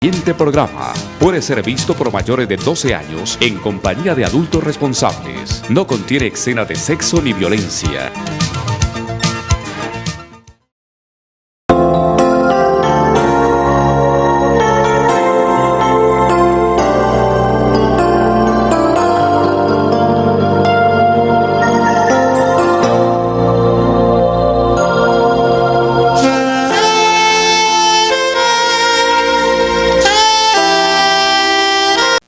El siguiente programa puede ser visto por mayores de 12 años en compañía de adultos responsables. No contiene escena de sexo ni violencia.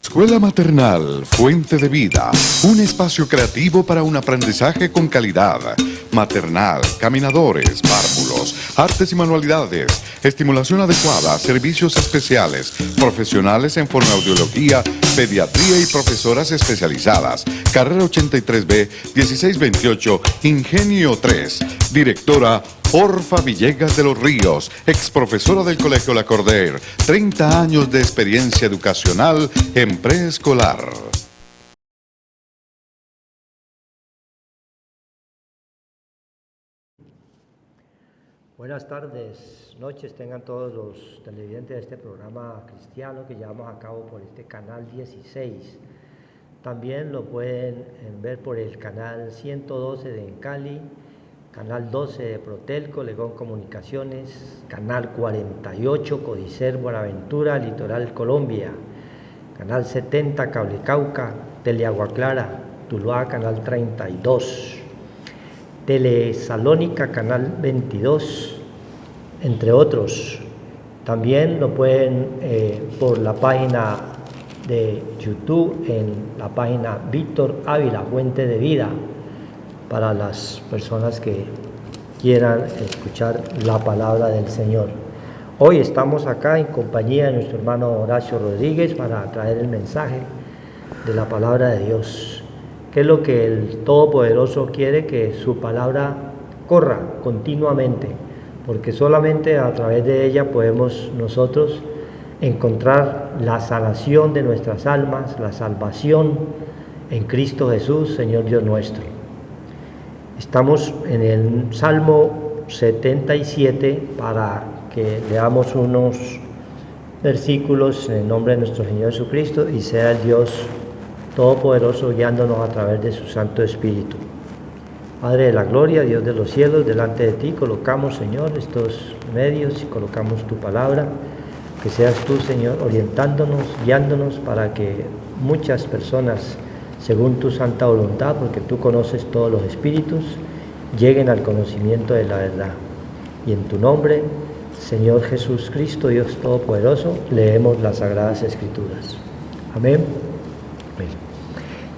Escuela Maternal, Fuente de Vida, un espacio creativo para un aprendizaje con calidad. Maternal, caminadores, párvulos, artes y manualidades, estimulación adecuada, servicios especiales, profesionales en fonoaudiología, pediatría y profesoras especializadas. Carrera 83B, 1628, Ingenio 3. Directora Orfa Villegas de los Ríos, exprofesora del Colegio La Corder, 30 años de experiencia educacional en preescolar. Buenas tardes, noches tengan todos los televidentes de este programa cristiano que llevamos a cabo por este canal 16. También lo pueden ver por el canal 112 de Encali, canal 12 de Protelco, Legón Comunicaciones, canal 48 Codicer Buenaventura, Litoral Colombia, canal 70 Cable Cauca, Teleagua Clara, Tuluá, canal 32, Telesalónica, canal 22, entre otros. También lo pueden por la página de YouTube, en la página Víctor Ávila, Fuente de Vida, para las personas que quieran escuchar la palabra del Señor. Hoy estamos acá en compañía de nuestro hermano Horacio Rodríguez para traer el mensaje de la palabra de Dios. ¿Qué es lo que el Todopoderoso quiere? Que su palabra corra continuamente, porque solamente a través de ella podemos nosotros encontrar la sanación de nuestras almas, la salvación en Cristo Jesús, Señor Dios nuestro. Estamos en el Salmo 77 para que leamos unos versículos en el nombre de nuestro Señor Jesucristo y sea el Dios Todopoderoso guiándonos a través de su Santo Espíritu. Padre de la gloria, Dios de los cielos, delante de ti colocamos, Señor, estos medios y colocamos tu palabra. Que seas tú, Señor, orientándonos, guiándonos para que muchas personas, según tu santa voluntad, porque tú conoces todos los espíritus, lleguen al conocimiento de la verdad. Y en tu nombre, Señor Jesús Cristo, Dios Todopoderoso, leemos las Sagradas Escrituras. Amén.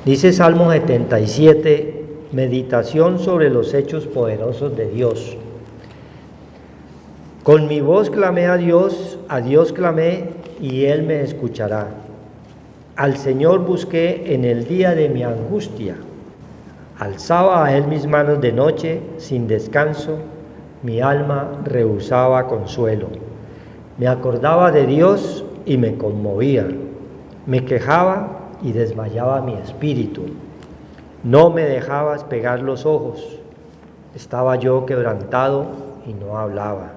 Dice Salmo 77, meditación sobre los hechos poderosos de Dios. Con mi voz clamé a Dios clamé, y Él me escuchará. Al Señor busqué en el día de mi angustia. Alzaba a Él mis manos de noche, sin descanso, mi alma rehusaba consuelo. Me acordaba de Dios y me conmovía. Me quejaba y desmayaba mi espíritu. No me dejabas pegar los ojos. Estaba yo quebrantado y no hablaba.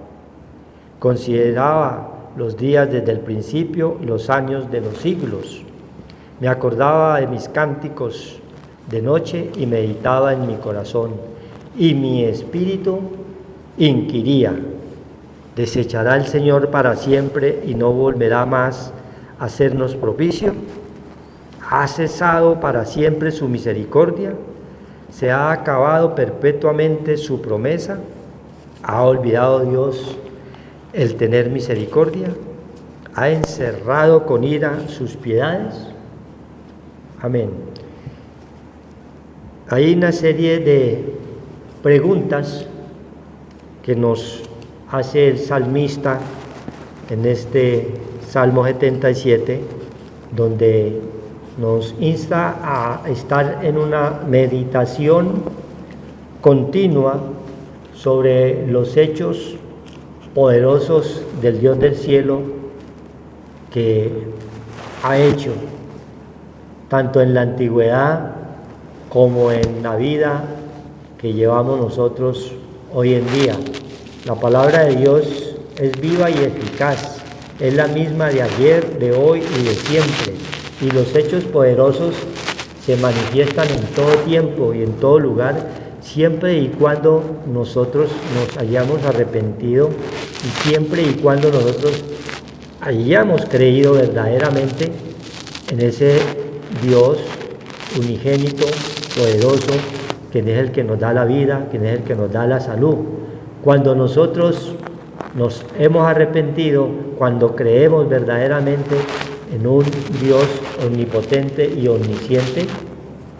Consideraba los días desde el principio, los años de los siglos. Me acordaba de mis cánticos de noche y meditaba en mi corazón. Y mi espíritu inquiría: ¿desechará el Señor para siempre y no volverá más a hacernos propicio? ¿Ha cesado para siempre su misericordia? ¿Se ha acabado perpetuamente su promesa? ¿Ha olvidado Dios el tener misericordia? ¿Ha encerrado con ira sus piedades? Amén. Hay una serie de preguntas que nos hace el salmista en este Salmo 77, donde nos insta a estar en una meditación continua sobre los hechos poderosos del Dios del cielo que ha hecho tanto en la antigüedad como en la vida que llevamos nosotros hoy en día. La palabra de Dios es viva y eficaz es la misma de ayer, de hoy y de siempre. Y los hechos poderosos se manifiestan en todo tiempo y en todo lugar, siempre y cuando nosotros nos hayamos arrepentido y siempre y cuando nosotros hayamos creído verdaderamente en ese Dios unigénito, poderoso, quien es el que nos da la vida, quien es el que nos da la salud. Cuando nosotros nos hemos arrepentido, cuando creemos verdaderamente en un Dios omnipotente y omnisciente,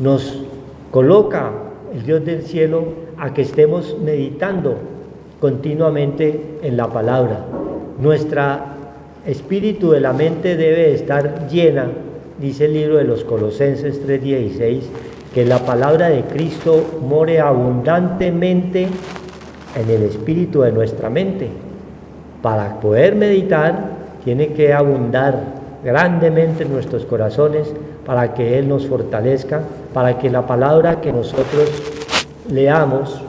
nos coloca el Dios del cielo a que estemos meditando continuamente en la palabra. Nuestro espíritu de la mente debe estar llena, dice el libro de los Colosenses 3:16, que la palabra de Cristo more abundantemente en el espíritu de nuestra mente. Para poder meditar, tiene que abundar grandemente en nuestros corazones para que Él nos fortalezca, para que la palabra que nosotros leamos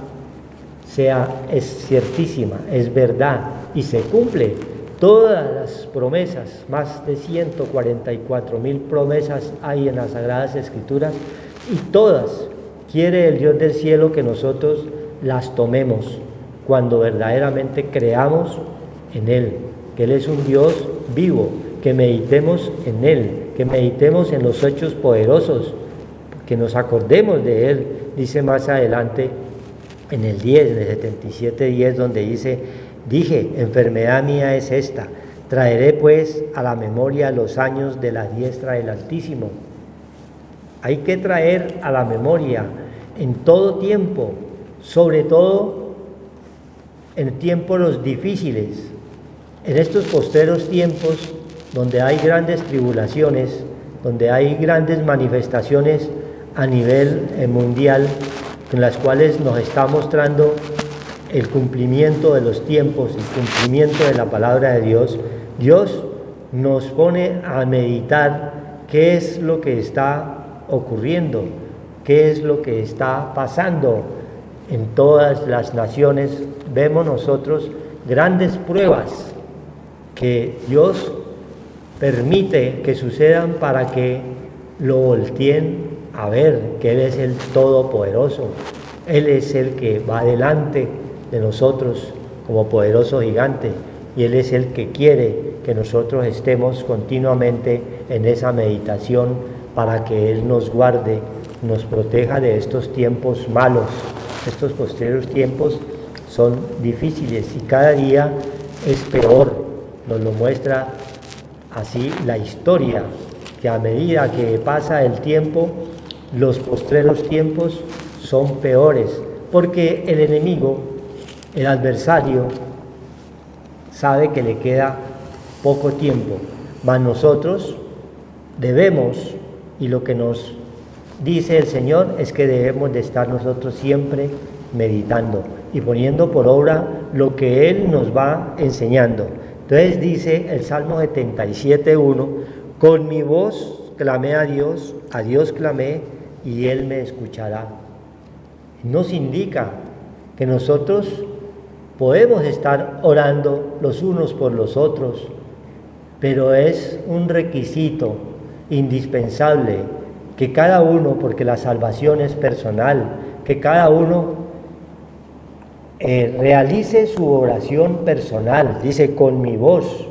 es ciertísima, es verdad y se cumple. Todas las promesas, más de 144,000 promesas hay en las Sagradas Escrituras, y todas quiere el Dios del cielo que nosotros las tomemos cuando verdaderamente creamos en Él, que Él es un Dios vivo, que meditemos en Él, que meditemos en los hechos poderosos, que nos acordemos de Él. Dice más adelante en el 10, en el 77:10, donde dije, enfermedad mía es esta, traeré pues a la memoria los años de la diestra del Altísimo. Hay que traer a la memoria en todo tiempo, sobre todo en tiempos los difíciles, en estos posteros tiempos donde hay grandes tribulaciones, donde hay grandes manifestaciones a nivel mundial, en las cuales nos está mostrando el cumplimiento de los tiempos, el cumplimiento de la palabra de Dios. Dios nos pone a meditar qué es lo que está ocurriendo, qué es lo que está pasando en todas las naciones. Vemos nosotros grandes pruebas que Dios permite que sucedan para que lo volteen a ver que Él es el Todopoderoso. Él es el que va delante de nosotros como poderoso gigante, y Él es el que quiere que nosotros estemos continuamente en esa meditación para que Él nos guarde, nos proteja de estos tiempos malos. Estos posteriores tiempos son difíciles y cada día es peor. Nos lo muestra así la historia, que a medida que pasa el tiempo, los postreros tiempos son peores, porque el enemigo, el adversario, sabe que le queda poco tiempo, mas nosotros debemos, y lo que nos dice el Señor es que debemos de estar nosotros siempre meditando y poniendo por obra lo que Él nos va enseñando. Entonces dice el Salmo 77:1, con mi voz clamé a Dios clamé y Él me escuchará. Nos indica que nosotros podemos estar orando los unos por los otros, pero es un requisito indispensable que cada uno, porque la salvación es personal, que cada uno realice su oración personal. Dice con mi voz,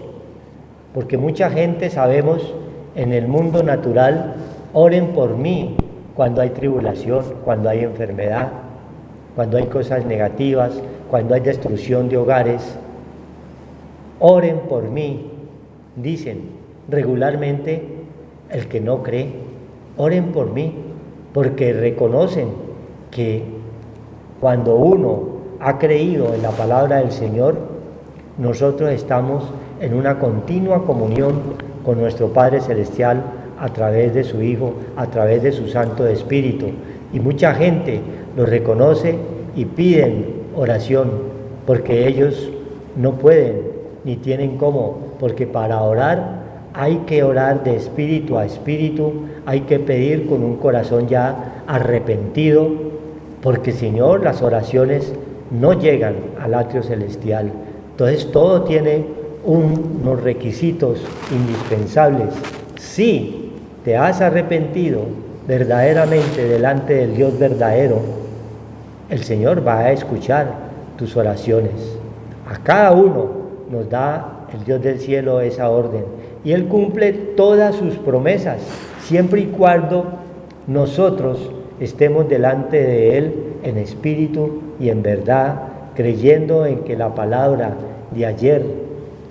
porque mucha gente, sabemos, en el mundo natural, oren por mí cuando hay tribulación, cuando hay enfermedad, cuando hay cosas negativas, cuando hay destrucción de hogares. Oren por mí, dicen regularmente el que no cree, oren por mí, porque reconocen que cuando uno ha creído en la palabra del Señor, nosotros estamos en una continua comunión con nuestro Padre Celestial a través de su Hijo, a través de su Santo Espíritu. Y mucha gente lo reconoce y piden oración, porque ellos no pueden ni tienen cómo, porque para orar hay que orar de espíritu a espíritu, hay que pedir con un corazón ya arrepentido, porque Señor, las oraciones no llegan al atrio celestial. Entonces todo tiene unos requisitos indispensables. Si te has arrepentido verdaderamente delante del Dios verdadero, el Señor va a escuchar tus oraciones. A cada uno nos da el Dios del cielo esa orden y Él cumple todas sus promesas, siempre y cuando nosotros estemos delante de Él en espíritu y en verdad, creyendo en que la palabra de ayer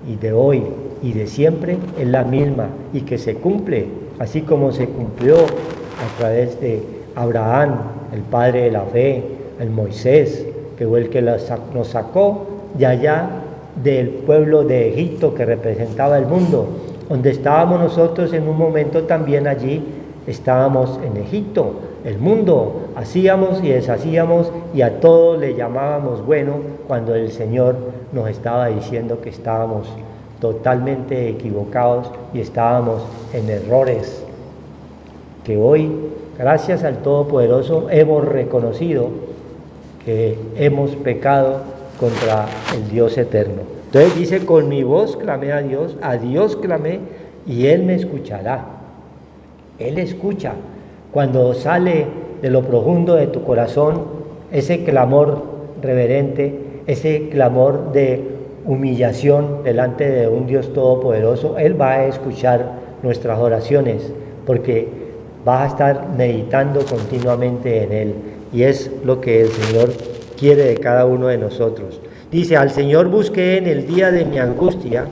y de hoy y de siempre es la misma y que se cumple, así como se cumplió a través de Abraham, el padre de la fe, el Moisés, que fue el que nos sacó de allá del pueblo de Egipto que representaba el mundo, donde estábamos nosotros en un momento también allí, estábamos en Egipto, el mundo, hacíamos y deshacíamos y a todo le llamábamos bueno cuando el Señor nos estaba diciendo que estábamos totalmente equivocados y estábamos en errores, que hoy, gracias al Todopoderoso, hemos reconocido que hemos pecado contra el Dios eterno. Entonces dice, con mi voz clamé a Dios clamé y Él me escuchará. Él escucha cuando sale de lo profundo de tu corazón ese clamor reverente, ese clamor de humillación delante de un Dios todopoderoso. Él va a escuchar nuestras oraciones porque vas a estar meditando continuamente en Él, y es lo que el Señor quiere de cada uno de nosotros. Dice, al Señor busqué en el día de mi angustia,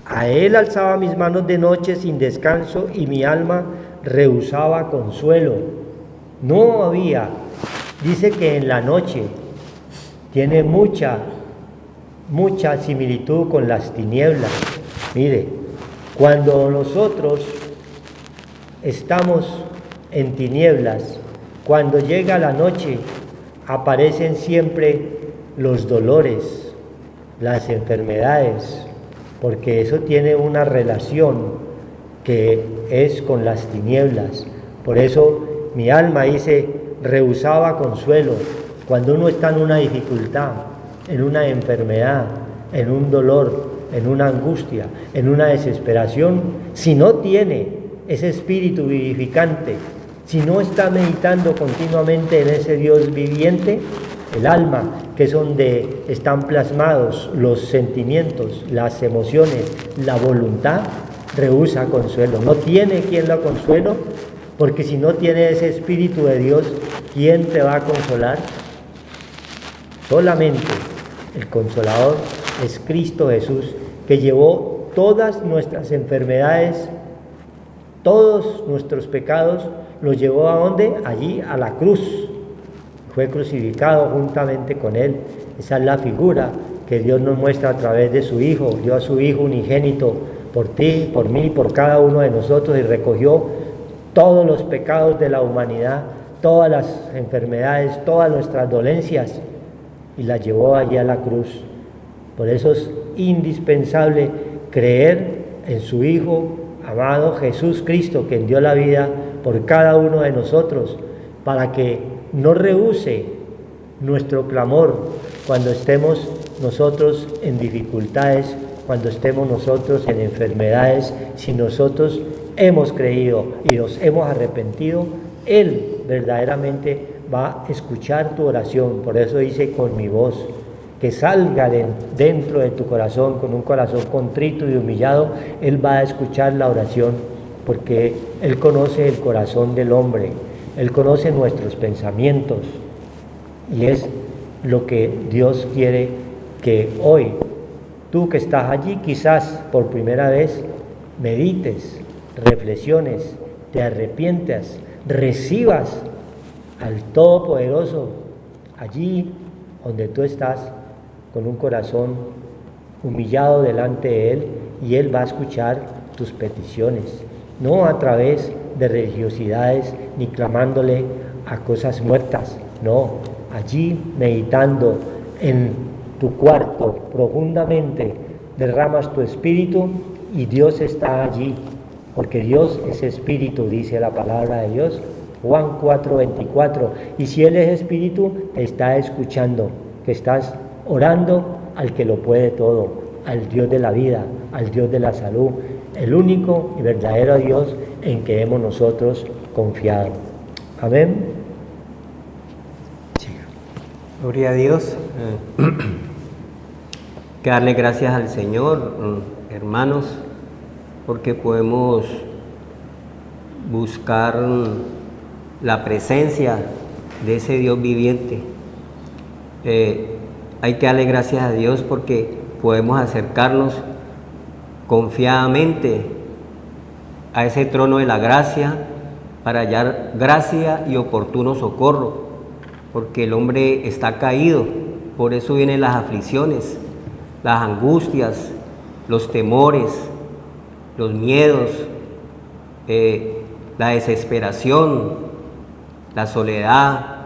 a Él alzaba mis manos de noche sin descanso y mi alma rehusaba consuelo. No había, dice que en la noche tiene mucha similitud con las tinieblas. Mire, cuando nosotros estamos en tinieblas, cuando llega la noche, aparecen siempre los dolores, las enfermedades, porque eso tiene una relación que es con las tinieblas. Por eso mi alma, dice, rehusaba consuelo. Cuando uno está en una dificultad, en una enfermedad, en un dolor, en una angustia, en una desesperación, si no tiene ese espíritu vivificante, si no está meditando continuamente en ese Dios viviente, el alma, que es donde están plasmados los sentimientos, las emociones, la voluntad, rehúsa consuelo. No tiene quien la consuelo, porque si no tiene ese Espíritu de Dios, ¿quién te va a consolar? Solamente el Consolador es Cristo Jesús, que llevó todas nuestras enfermedades, todos nuestros pecados, los llevó ¿a dónde? Allí, a la cruz. Fue crucificado juntamente con Él. Esa es la figura que Dios nos muestra a través de su Hijo. Dio a su Hijo unigénito por ti, por mí, por cada uno de nosotros, y recogió todos los pecados de la humanidad, todas las enfermedades, todas nuestras dolencias, y las llevó allí a la cruz. Por eso es indispensable creer en su Hijo amado Jesús Cristo, quien dio la vida por cada uno de nosotros, para que no rehúse nuestro clamor cuando estemos nosotros en dificultades, cuando estemos nosotros en enfermedades. Si nosotros hemos creído y nos hemos arrepentido, Él verdaderamente va a escuchar tu oración. Por eso dice, con mi voz, que salga dentro de tu corazón, con un corazón contrito y humillado. Él va a escuchar la oración, porque Él conoce el corazón del hombre, Él conoce nuestros pensamientos, y es lo que Dios quiere que hoy, tú que estás allí quizás por primera vez, medites, reflexiones, te arrepientas, recibas al Todopoderoso allí donde tú estás, con un corazón humillado delante de Él, y Él va a escuchar tus peticiones, no a través de religiosidades ni clamándole a cosas muertas, no, allí meditando en tu cuarto profundamente, derramas tu espíritu y Dios está allí, porque Dios es espíritu, dice la palabra de Dios, Juan 4:24, y si Él es espíritu, te está escuchando, que estás orando al que lo puede todo, al Dios de la vida, al Dios de la salud, el único y verdadero Dios en que hemos nosotros confiado. Amén. Gloria a Dios. Que darle gracias al Señor, hermanos, porque podemos buscar la presencia de ese Dios viviente. Hay que darle gracias a Dios porque podemos acercarnos confiadamente a ese trono de la gracia para hallar gracia y oportuno socorro, porque el hombre está caído, por eso vienen las aflicciones, las angustias, los temores, los miedos, la desesperación, la soledad.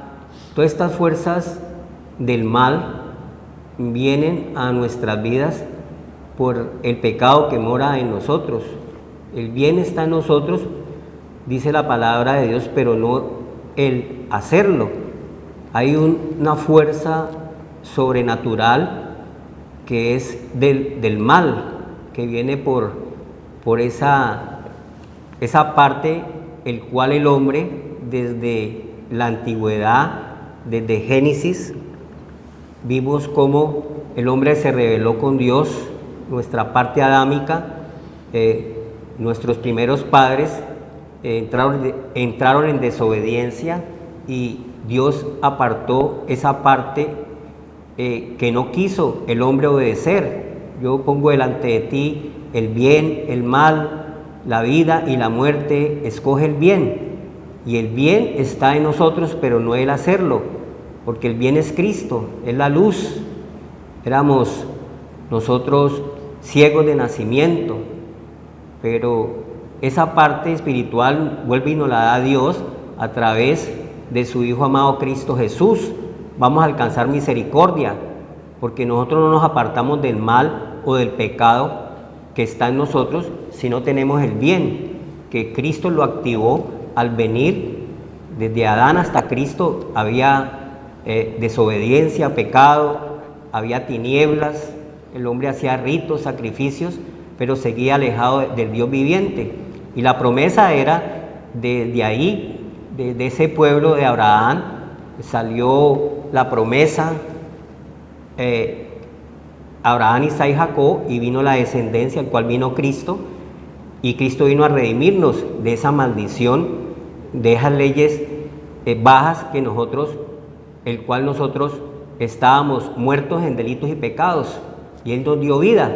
Todas estas fuerzas del mal vienen a nuestras vidas por el pecado que mora en nosotros. El bien está en nosotros, dice la palabra de Dios, pero no el hacerlo. Hay una fuerza sobrenatural que es del mal, que viene por esa parte, el cual el hombre desde la antigüedad, desde Génesis, vimos cómo el hombre se rebeló con Dios, nuestra parte adámica, nuestros primeros padres entraron en desobediencia y Dios apartó esa parte que no quiso el hombre obedecer. Yo pongo delante de ti el bien, el mal, la vida y la muerte, escoge el bien. Y el bien está en nosotros, pero no el hacerlo, porque el bien es Cristo, es la luz. Éramos nosotros ciegos de nacimiento, pero esa parte espiritual vuelve y nos la da Dios a través de su Hijo amado Cristo Jesús. Vamos a alcanzar misericordia, porque nosotros no nos apartamos del mal o del pecado que está en nosotros, sino tenemos el bien, que Cristo lo activó al venir. Desde Adán hasta Cristo había desobediencia, pecado, había tinieblas, el hombre hacía ritos, sacrificios, pero seguía alejado del Dios viviente. Y la promesa era de ahí, de ese pueblo de Abraham, salió la promesa, Abraham, Isaac y Jacob, y vino la descendencia, al cual vino Cristo, y Cristo vino a redimirnos de esa maldición, de esas leyes bajas que el cual nosotros estábamos muertos en delitos y pecados, y Él nos dio vida.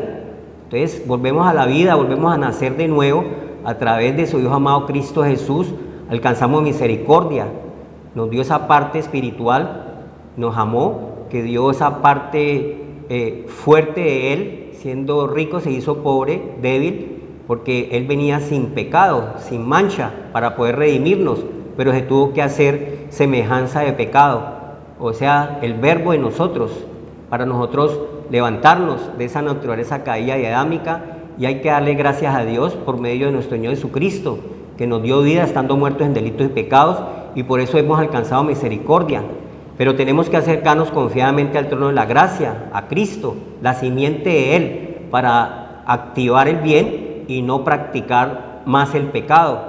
Entonces volvemos a la vida, volvemos a nacer de nuevo a través de su Hijo amado Cristo Jesús, alcanzamos misericordia, nos dio esa parte espiritual, nos amó, que dio esa parte fuerte de Él, siendo rico se hizo pobre, débil, porque Él venía sin pecado, sin mancha, para poder redimirnos, pero se tuvo que hacer semejanza de pecado, o sea, el verbo en nosotros, para nosotros levantarnos de esa naturaleza caída y adámica, y hay que darle gracias a Dios por medio de nuestro Señor Jesucristo, que nos dio vida estando muertos en delitos y pecados, y por eso hemos alcanzado misericordia. Pero tenemos que acercarnos confiadamente al trono de la gracia, a Cristo, la simiente de Él, para activar el bien y no practicar más el pecado,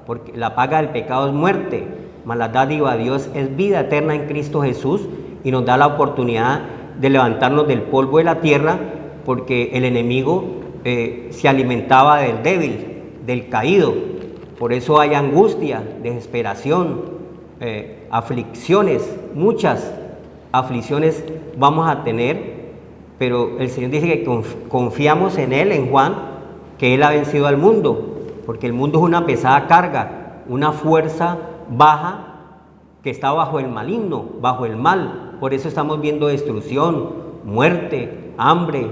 porque la paga del pecado es muerte, mas la dádiva de Dios es vida eterna en Cristo Jesús, y nos da la oportunidad de levantarnos del polvo de la tierra, porque el enemigo se alimentaba del débil, del caído. Por eso hay angustia, desesperación, aflicciones, muchas aflicciones vamos a tener, pero el Señor dice que confiamos en Él, en Juan, que Él ha vencido al mundo, porque el mundo es una pesada carga, una fuerza baja que está bajo el maligno, bajo el mal. Por eso estamos viendo destrucción, muerte, hambre,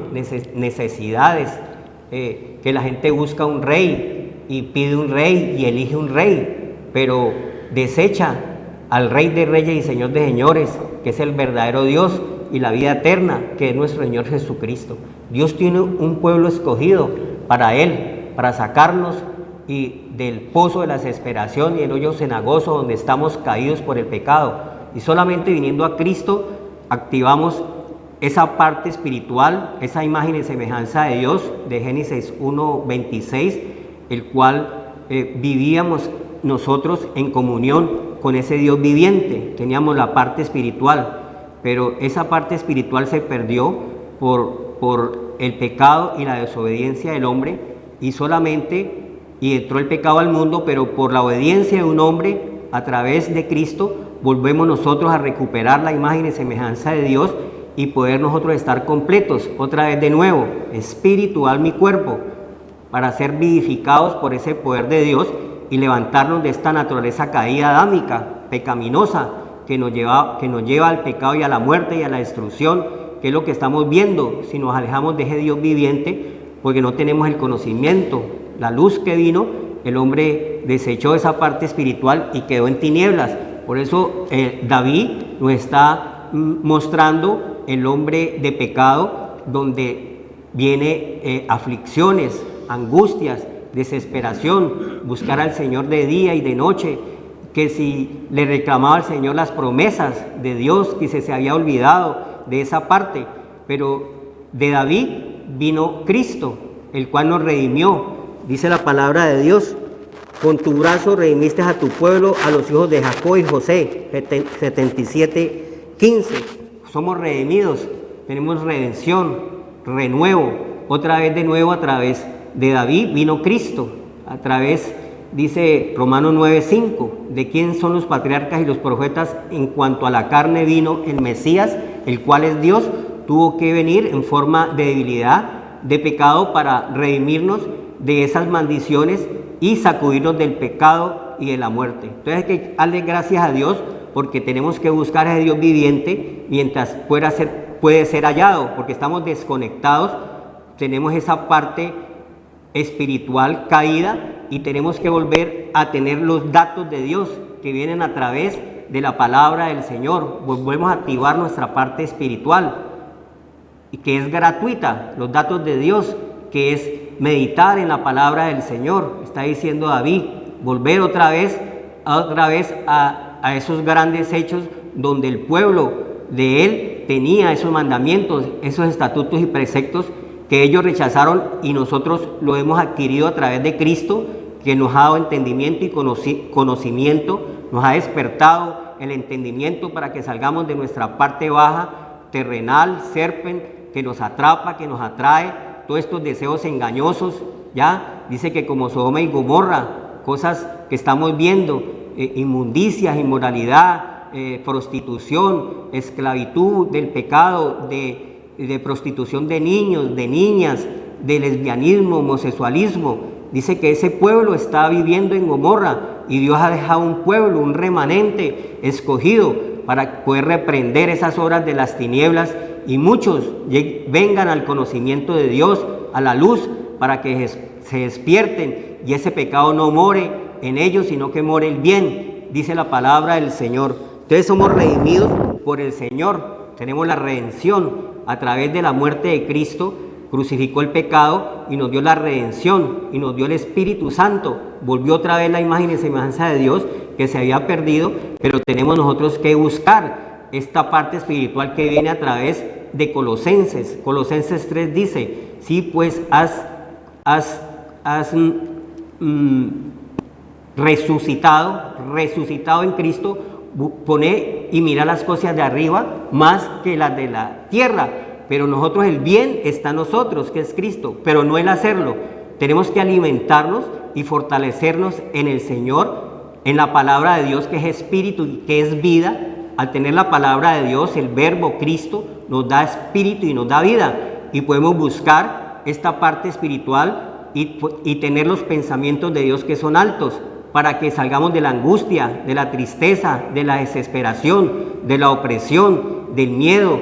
necesidades, que la gente busca un rey y pide un rey y elige un rey, pero desecha al Rey de Reyes y Señor de Señores, que es el verdadero Dios, y la vida eterna, que es nuestro Señor Jesucristo. Dios tiene un pueblo escogido para Él, para sacarnos del pozo de la desesperación y el hoyo cenagoso donde estamos caídos por el pecado. Y solamente viniendo a Cristo activamos esa parte espiritual, esa imagen y semejanza de Dios de Génesis 1:26, el cual vivíamos nosotros en comunión con ese Dios viviente. Teníamos la parte espiritual, pero esa parte espiritual se perdió por el pecado y la desobediencia del hombre, y entró el pecado al mundo, pero por la obediencia de un hombre a través de Cristo volvemos nosotros a recuperar la imagen y semejanza de Dios y poder nosotros estar completos otra vez de nuevo, espíritu, alma y cuerpo, para ser vivificados por ese poder de Dios y levantarnos de esta naturaleza caída adámica, pecaminosa, que nos lleva al pecado y a la muerte y a la destrucción, que es lo que estamos viendo si nos alejamos de ese Dios viviente, porque no tenemos el conocimiento. La luz que vino, el hombre desechó esa parte espiritual y quedó en tinieblas. Por eso David nos está mostrando el hombre de pecado, donde viene aflicciones, angustias, desesperación, buscar al Señor de día y de noche, que si le reclamaba al Señor las promesas de Dios, que se había olvidado de esa parte. Pero de David vino Cristo, el cual nos redimió. Dice la palabra de Dios: con tu brazo redimiste a tu pueblo, a los hijos de Jacob y José. 77:15. Somos redimidos, tenemos redención, renuevo. Otra vez de nuevo, a través de David vino Cristo. A través, dice Romanos 9:5, de quién son los patriarcas y los profetas. En cuanto a la carne vino el Mesías, el cual es Dios, tuvo que venir en forma de debilidad, de pecado, para redimirnos de esas maldiciones y sacudirnos del pecado y de la muerte. Entonces hay que darle gracias a Dios, porque tenemos que buscar a ese Dios viviente mientras puede ser hallado, porque estamos desconectados, tenemos esa parte espiritual caída y tenemos que volver a tener los datos de Dios que vienen a través de la palabra del Señor. Volvemos a activar nuestra parte espiritual, y que es gratuita, los datos de Dios, que es meditar en la palabra del Señor. Está diciendo David, volver otra vez a esos grandes hechos donde el pueblo de él tenía esos mandamientos, esos estatutos y preceptos que ellos rechazaron, y nosotros lo hemos adquirido a través de Cristo, que nos ha dado entendimiento y conocimiento, nos ha despertado el entendimiento para que salgamos de nuestra parte baja, terrenal, serpen, que nos atrapa, que nos atrae, todos estos deseos engañosos. Ya dice que como Sodoma y Gomorra, cosas que estamos viendo, inmundicias, inmoralidad, prostitución, esclavitud del pecado, de prostitución de niños, de niñas, de lesbianismo, homosexualismo. Dice que ese pueblo está viviendo en Gomorra, y Dios ha dejado un pueblo, un remanente escogido para poder reprender esas obras de las tinieblas, y muchos vengan al conocimiento de Dios, a la luz, para que se despierten y ese pecado no more en ellos, sino que more el bien, dice la palabra del Señor. Entonces somos redimidos por el Señor, tenemos la redención a través de la muerte de Cristo. Crucificó el pecado y nos dio la redención y nos dio el Espíritu Santo. Volvió otra vez la imagen y semejanza de Dios que se había perdido, pero tenemos nosotros que buscar esta parte espiritual que viene a través de Colosenses. Colosenses 3 dice: sí, pues has resucitado en Cristo, pone y mira las cosas de arriba más que las de la tierra. Pero nosotros, el bien está en nosotros, que es Cristo, pero no el hacerlo. Tenemos que alimentarnos y fortalecernos en el Señor, en la palabra de Dios, que es espíritu y que es vida. Al tener la palabra de Dios, el verbo Cristo nos da espíritu y nos da vida, y podemos buscar esta parte espiritual y tener los pensamientos de Dios que son altos, para que salgamos de la angustia, de la tristeza, de la desesperación, de la opresión, del miedo,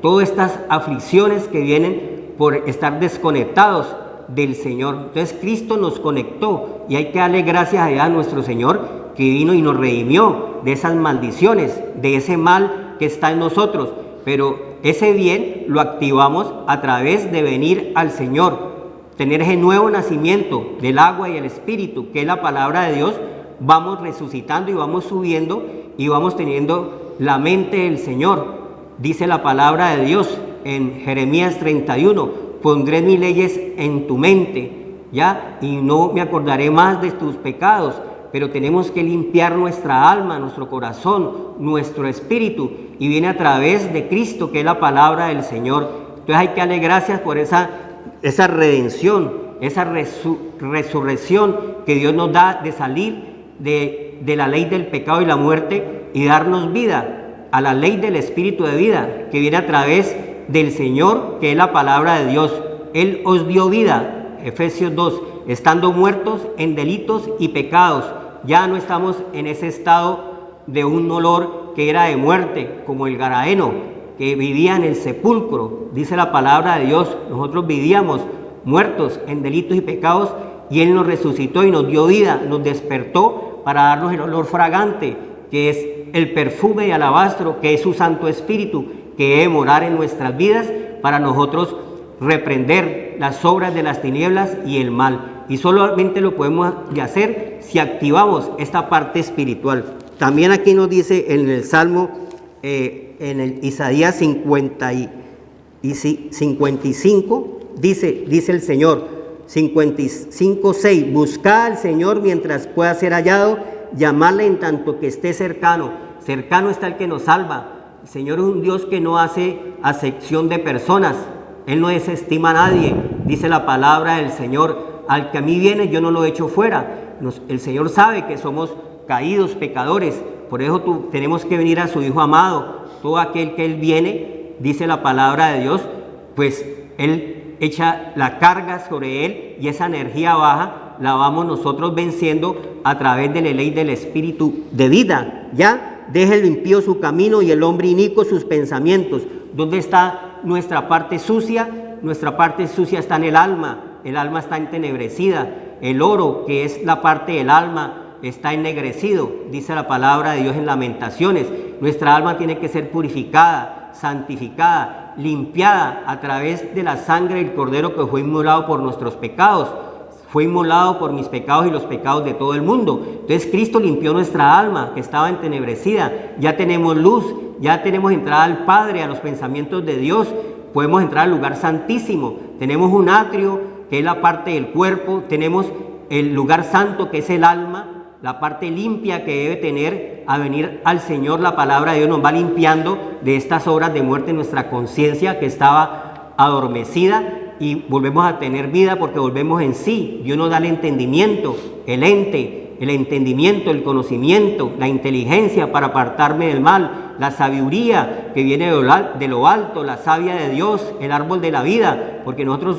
todas estas aflicciones que vienen por estar desconectados del Señor. Entonces Cristo nos conectó, y hay que darle gracias a nuestro Señor, que vino y nos redimió de esas maldiciones, de ese mal que está en nosotros. Pero ese bien lo activamos a través de venir al Señor, tener ese nuevo nacimiento del agua y el Espíritu, que es la palabra de Dios. Vamos resucitando y vamos subiendo y vamos teniendo la mente del Señor. Dice la palabra de Dios en Jeremías 31, pondré mis leyes en tu mente, ¿ya? Y no me acordaré más de tus pecados. Pero tenemos que limpiar nuestra alma, nuestro corazón, nuestro espíritu, y viene a través de Cristo, que es la palabra del Señor. Entonces hay que darle gracias por esa redención, esa resurrección que Dios nos da de salir de la ley del pecado y la muerte y darnos vida a la ley del espíritu de vida, que viene a través del Señor, que es la palabra de Dios. Él os dio vida, Efesios 2, estando muertos en delitos y pecados. Ya no estamos en ese estado de un olor que era de muerte, como el Gadareno, que vivía en el sepulcro. Dice la palabra de Dios, nosotros vivíamos muertos en delitos y pecados, y Él nos resucitó y nos dio vida, nos despertó para darnos el olor fragante, que es el perfume de alabastro, que es su Santo Espíritu, que debe morar en nuestras vidas para nosotros reprender las obras de las tinieblas y el mal. Y solamente lo podemos hacer si activamos esta parte espiritual. También aquí nos dice en el Salmo, en el Isaías 55, dice el Señor, 55:6, buscad al Señor mientras pueda ser hallado, llamarle en tanto que esté cercano. Cercano está el que nos salva. El Señor es un Dios que no hace acepción de personas. Él no desestima a nadie. Dice la palabra del Señor, al que a mí viene yo no lo echo fuera. El Señor sabe que somos caídos, pecadores. Por eso tenemos que venir a su Hijo amado. Todo aquel que Él viene, dice la palabra de Dios, pues Él echa la carga sobre Él, y esa energía baja la vamos nosotros venciendo a través de la ley del espíritu de vida. Ya, deje el impío su camino y el hombre inicuo sus pensamientos. ¿Dónde está nuestra parte sucia? Nuestra parte sucia está en el alma. El alma está entenebrecida. El oro, que es la parte del alma, está ennegrecido. Dice la palabra de Dios en Lamentaciones. Nuestra alma tiene que ser purificada, santificada, limpiada a través de la sangre del Cordero, que fue inmolado por nuestros pecados. Fue inmolado por mis pecados y los pecados de todo el mundo. Entonces Cristo limpió nuestra alma, que estaba entenebrecida. Ya tenemos luz, ya tenemos entrada al Padre, a los pensamientos de Dios. Podemos entrar al lugar santísimo. Tenemos un atrio, que es la parte del cuerpo. Tenemos el lugar santo, que es el alma, la parte limpia que debe tener a venir al Señor. La palabra de Dios nos va limpiando de estas obras de muerte en nuestra conciencia, que estaba adormecida, y volvemos a tener vida porque volvemos en sí. Dios nos da el entendimiento, el entendimiento, el conocimiento, la inteligencia para apartarme del mal, la sabiduría que viene de lo alto, la savia de Dios, el árbol de la vida, porque nosotros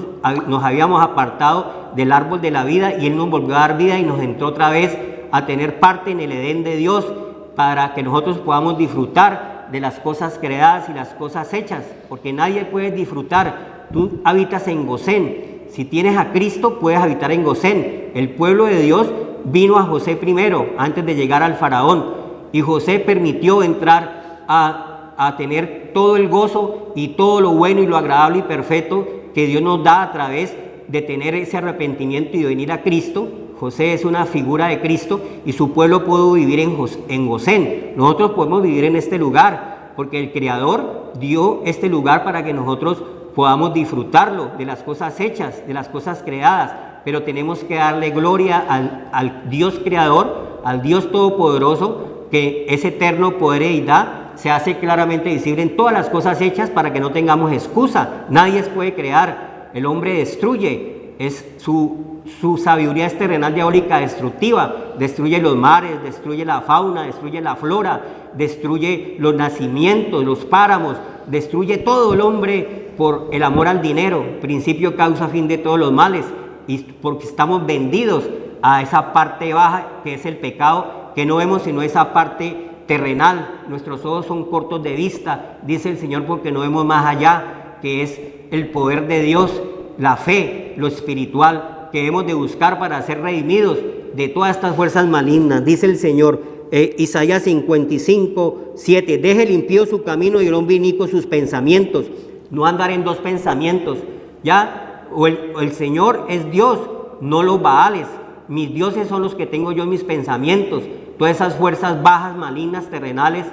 nos habíamos apartado del árbol de la vida y Él nos volvió a dar vida y nos entró otra vez a tener parte en el Edén de Dios, para que nosotros podamos disfrutar de las cosas creadas y las cosas hechas, porque nadie puede disfrutar. Tú habitas en Gosén. Si tienes a Cristo, puedes habitar en Gosén. El pueblo de Dios vino a José primero, antes de llegar al faraón, y José permitió entrar a tener todo el gozo y todo lo bueno y lo agradable y perfecto que Dios nos da a través de tener ese arrepentimiento y de venir a Cristo. José es una figura de Cristo, y su pueblo pudo vivir en Gosén. Nosotros podemos vivir en este lugar porque el Creador dio este lugar para que nosotros podamos disfrutarlo, de las cosas hechas, de las cosas creadas, pero tenemos que darle gloria al Dios Creador, al Dios Todopoderoso, que es eterno poder y deidad, se hace claramente visible en todas las cosas hechas para que no tengamos excusa. Nadie puede crear, el hombre destruye, es su sabiduría es terrenal, diabólica, destructiva, destruye los mares, destruye la fauna, destruye la flora, destruye los nacimientos, los páramos, destruye todo el hombre por el amor al dinero, principio, causa, fin de todos los males, y porque estamos vendidos a esa parte baja que es el pecado, que no vemos sino esa parte terrenal. Nuestros ojos son cortos de vista, dice el Señor, porque no vemos más allá, que es el poder de Dios, la fe, lo espiritual que hemos de buscar para ser redimidos de todas estas fuerzas malignas. Dice el Señor, Isaías 55:7, deje el impío su camino y el hombre inicuo sus pensamientos. No andar en dos pensamientos, ¿ya? O el Señor es Dios, no los Baales. Mis dioses son los que tengo yo en mis pensamientos. Todas esas fuerzas bajas, malignas, terrenales,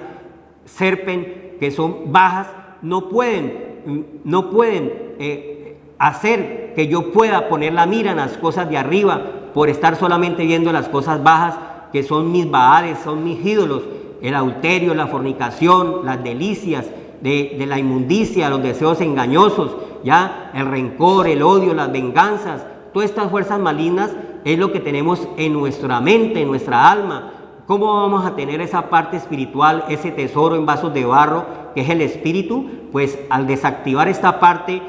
serpen, que son bajas, no pueden hacer que yo pueda poner la mira en las cosas de arriba por estar solamente viendo las cosas bajas, que son mis baales, son mis ídolos, el adulterio, la fornicación, las delicias de la inmundicia, los deseos engañosos, ya el rencor, el odio, las venganzas. Todas estas fuerzas malignas es lo que tenemos en nuestra mente, en nuestra alma. ¿Cómo vamos a tener esa parte espiritual, ese tesoro en vasos de barro, que es el espíritu? Pues al desactivar esta parte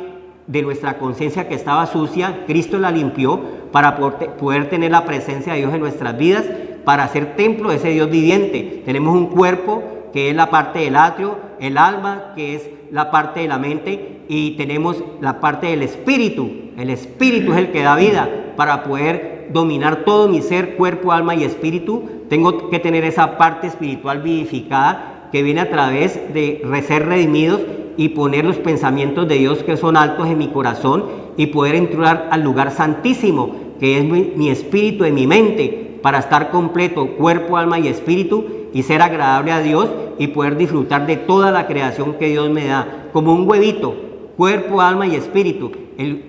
de nuestra conciencia que estaba sucia, Cristo la limpió para poder tener la presencia de Dios en nuestras vidas, para ser templo de ese Dios viviente. Tenemos un cuerpo que es la parte del atrio, el alma que es la parte de la mente, y tenemos la parte del espíritu. El espíritu es el que da vida. Para poder dominar todo mi ser, cuerpo, alma y espíritu, tengo que tener esa parte espiritual vivificada que viene a través de ser redimidos y poner los pensamientos de Dios que son altos en mi corazón y poder entrar al lugar santísimo, que es mi espíritu y mi mente, para estar completo, cuerpo, alma y espíritu, y ser agradable a Dios y poder disfrutar de toda la creación que Dios me da, como un huevito, cuerpo, alma y espíritu.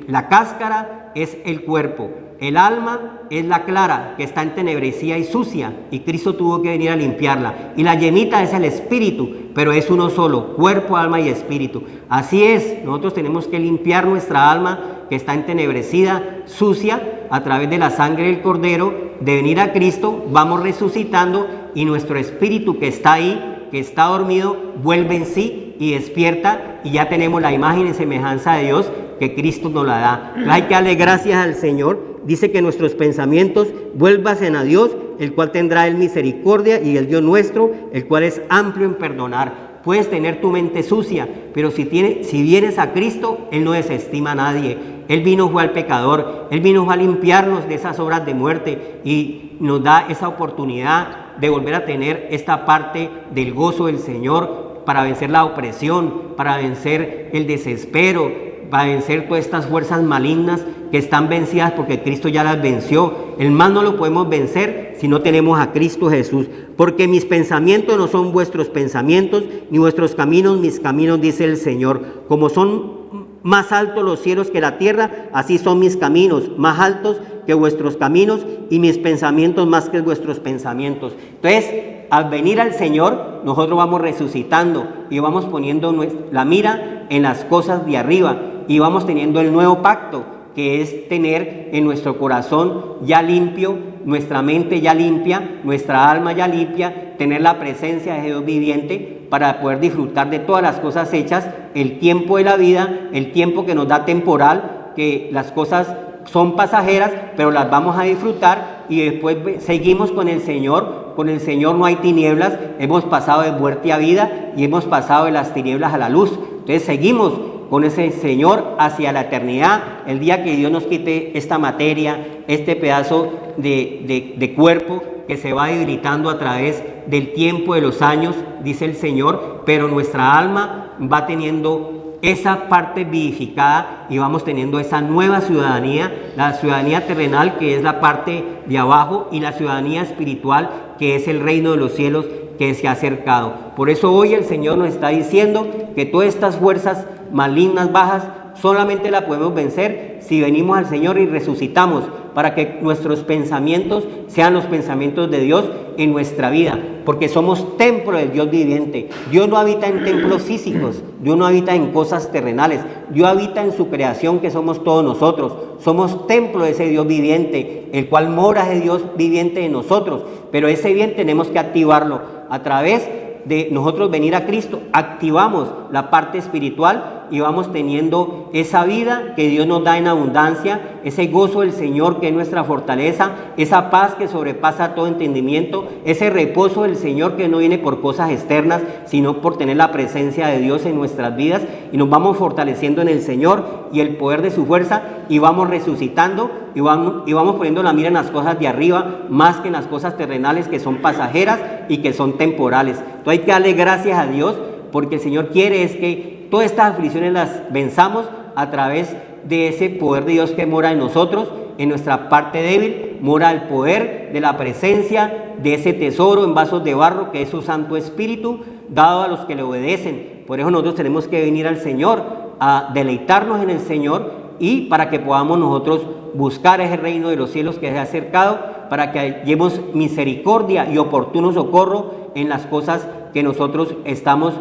La cáscara es el cuerpo, el alma es la clara, que está entenebrecida y sucia, y Cristo tuvo que venir a limpiarla, y la yemita es el espíritu, pero es uno solo, cuerpo, alma y espíritu. Así es, nosotros tenemos que limpiar nuestra alma, que está entenebrecida, sucia, a través de la sangre del Cordero, de venir a Cristo, vamos resucitando, y nuestro espíritu que está ahí, que está dormido, vuelve en sí y despierta, y ya tenemos la imagen y semejanza de Dios que Cristo nos la da. Hay que darle gracias al Señor. Dice que nuestros pensamientos vuélvasen a Dios, el cual tendrá Él misericordia, y el Dios nuestro, el cual es amplio en perdonar. Puedes tener tu mente sucia, pero si vienes a Cristo, Él no desestima a nadie. Él vino fue al pecador, Él vino fue a limpiarnos de esas obras de muerte, y nos da esa oportunidad de volver a tener esta parte del gozo del Señor, para vencer la opresión, para vencer el desespero, para vencer todas estas fuerzas malignas que están vencidas, porque Cristo ya las venció. El mal no lo podemos vencer si no tenemos a Cristo Jesús. Porque mis pensamientos no son vuestros pensamientos, ni vuestros caminos mis caminos, dice el Señor. Como son más altos los cielos que la tierra, así son mis caminos, más altos que vuestros caminos, y mis pensamientos más que vuestros pensamientos. Entonces, al venir al Señor, nosotros vamos resucitando y vamos poniendo la mira en las cosas de arriba, y vamos teniendo el nuevo pacto, que es tener en nuestro corazón ya limpio, nuestra mente ya limpia, nuestra alma ya limpia, tener la presencia de Dios viviente para poder disfrutar de todas las cosas hechas, el tiempo de la vida, el tiempo que nos da temporal, que las cosas son pasajeras, pero las vamos a disfrutar, y después seguimos con el Señor. Con el Señor no hay tinieblas, hemos pasado de muerte a vida y hemos pasado de las tinieblas a la luz. Entonces seguimos con ese Señor hacia la eternidad, el día que Dios nos quite esta materia, este pedazo de cuerpo que se va debilitando a través del tiempo, de los años, dice el Señor, pero nuestra alma va teniendo esa parte vivificada y vamos teniendo esa nueva ciudadanía, la ciudadanía terrenal, que es la parte de abajo, y la ciudadanía espiritual, que es el reino de los cielos que se ha acercado. Por eso hoy el Señor nos está diciendo que todas estas fuerzas malignas bajas solamente la podemos vencer si venimos al Señor y resucitamos, para que nuestros pensamientos sean los pensamientos de Dios en nuestra vida, porque somos templo del Dios viviente. Dios no habita en templos físicos, Dios no habita en cosas terrenales, Dios habita en su creación, que somos todos nosotros. Somos templo de ese Dios viviente, el cual mora ese Dios viviente en nosotros, pero ese bien tenemos que activarlo a través de nosotros venir a Cristo. Activamos la parte espiritual y vamos teniendo esa vida que Dios nos da en abundancia, ese gozo del Señor que es nuestra fortaleza, esa paz que sobrepasa todo entendimiento, ese reposo del Señor que no viene por cosas externas, sino por tener la presencia de Dios en nuestras vidas, y nos vamos fortaleciendo en el Señor y el poder de su fuerza, y vamos resucitando y vamos poniendo la mira en las cosas de arriba más que en las cosas terrenales, que son pasajeras y que son temporales. Entonces hay que darle gracias a Dios, porque el Señor quiere es que todas estas aflicciones las venzamos a través de ese poder de Dios que mora en nosotros. En nuestra parte débil mora el poder de la presencia de ese tesoro en vasos de barro, que es su Santo Espíritu, dado a los que le obedecen. Por eso nosotros tenemos que venir al Señor a deleitarnos en el Señor y para que podamos nosotros buscar ese reino de los cielos que se ha acercado, para que hallemos misericordia y oportuno socorro en las cosas que nosotros estamos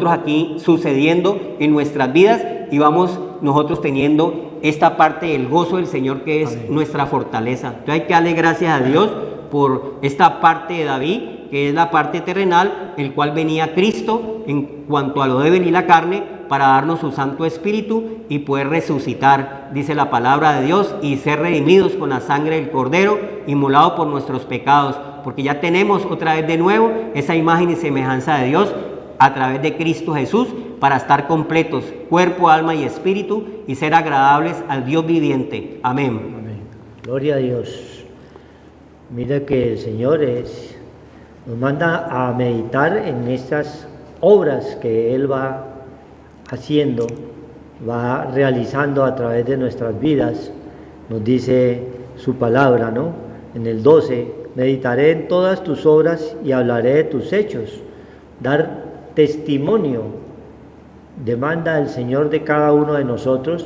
aquí sucediendo en nuestras vidas, y vamos nosotros teniendo esta parte del gozo del Señor, que es Amén. nuestra fortaleza. Entonces hay que darle gracias a Dios por esta parte de David, que es la parte terrenal, el cual venía Cristo en cuanto a lo débil y la carne, para darnos su Santo Espíritu y poder resucitar, dice la palabra de Dios, y ser redimidos con la sangre del Cordero, inmolado por nuestros pecados, porque ya tenemos otra vez de nuevo esa imagen y semejanza de Dios a través de Cristo Jesús, para estar completos, cuerpo, alma y espíritu, y ser agradables al Dios viviente. Amén. Amén. Gloria a Dios. Mira que el Señor nos manda a meditar en estas obras que Él va haciendo, va realizando a través de nuestras vidas. Nos dice su palabra, ¿no? En el 12, meditaré en todas tus obras y hablaré de tus hechos. Dar testimonio demanda el Señor de cada uno de nosotros.